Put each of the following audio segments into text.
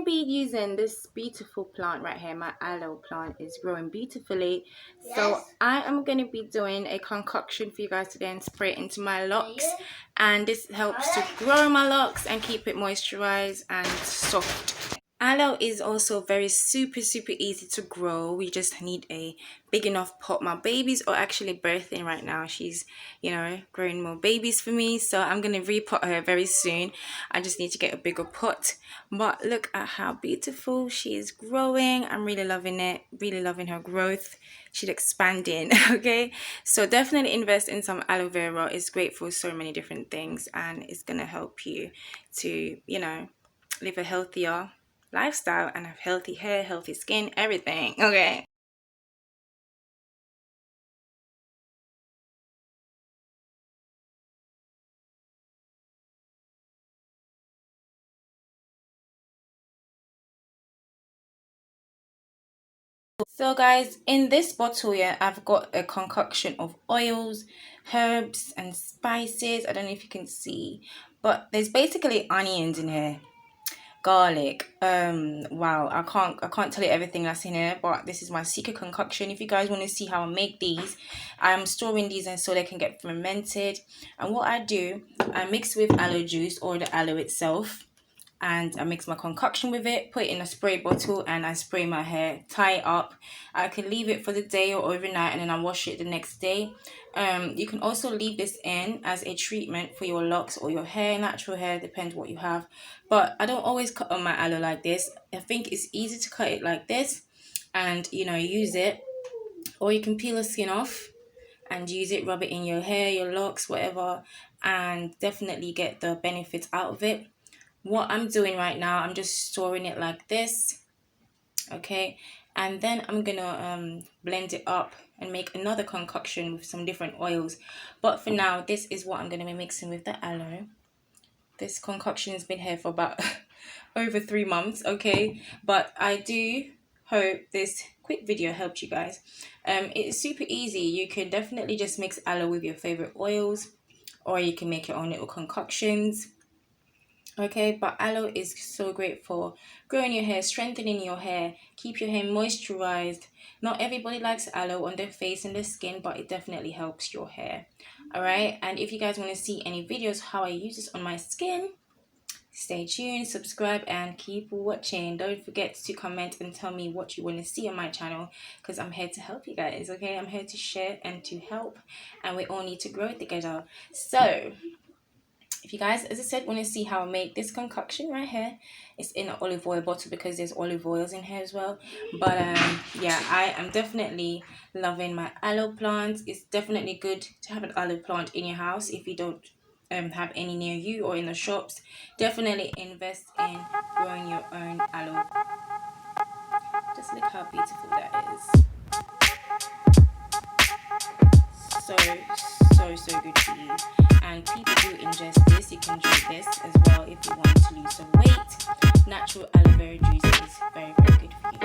to be using this beautiful plant right here. My aloe plant is growing beautifully. Yes. So I am going to be doing a concoction for you guys today and spray it into my locks. And this helps to grow my locks and keep it moisturized and soft. Aloe is also very super easy to grow. We just need a big enough pot. My babies are actually birthing right now. She's, growing more babies for me. So I'm going to repot her very soon. I just need to get a bigger pot. But look at how beautiful she is growing. I'm really loving it. Really loving her growth. She's expanding. Okay. So definitely invest in some aloe vera. It's great for so many different things. And it's going to help you to, live a healthier lifestyle and have healthy hair, healthy skin, everything. Okay. So guys, in this bottle here, I've got a concoction of oils, herbs and spices. I don't know if you can see, but there's basically onions in here, garlic. Wow, I can't tell you everything that's in here, but this is my secret concoction. If you guys want to see how I make these, I'm storing these and so they can get fermented. And what I do, I mix with aloe juice or the aloe itself, and I mix my concoction with it, put it in a spray bottle, and I spray my hair, tie it up. I can leave it for the day or overnight, and then I wash it the next day. You can also leave this in as a treatment for your locks or your hair, natural hair, depends what you have. But I don't always cut on my aloe like this. I think it's easy to cut it like this and use it, or you can peel the skin off and use it, rub it in your hair, your locks, whatever, and definitely get the benefits out of it. What I'm doing right now, I'm just storing it like this, okay, and then I'm gonna blend it up and make another concoction with some different oils. But for now, this is what I'm gonna be mixing with the aloe. This concoction has been here for about over 3 months, okay, but I do hope this quick video helped you guys. It's super easy. You can definitely just mix aloe with your favorite oils, or you can make your own little concoctions. Okay, but aloe is so great for growing your hair, strengthening your hair, keep your hair moisturized. Not everybody likes aloe on their face and their skin, but it definitely helps your hair. All right, and if you guys want to see any videos how I use this on my skin, stay tuned, subscribe, and keep watching. Don't forget to comment and tell me what you want to see on my channel, because I'm here to help you guys. Okay, I'm here to share and to help, and we all need to grow together. So if you guys, as I said, want to see how I make this concoction right here, it's in an olive oil bottle because there's olive oils in here as well. But yeah, I am definitely loving my aloe plants. It's definitely good to have an aloe plant in your house if you don't have any near you or in the shops. Definitely invest in growing your own aloe. Just look how beautiful that is. So good for you. And people do ingest this. You can drink this as well if you want to lose some weight. Natural aloe vera juice is very good for you.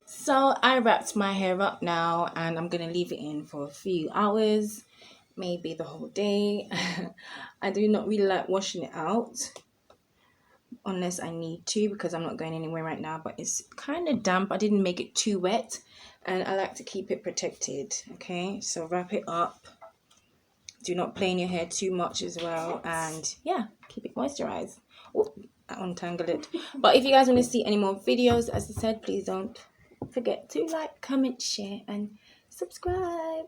So I wrapped my hair up now and I'm gonna leave it in for a few hours, maybe the whole day. I do not really like washing it out unless I need to because I'm not going anywhere right now, but it's kind of damp. I didn't make it too wet and I like to keep it protected. Okay, so wrap it up. Do not play in your hair too much as well, and yeah, keep it moisturized. Oh, I untangled it. But if you guys want to see any more videos, as I said, please don't forget to like, comment, share and subscribe.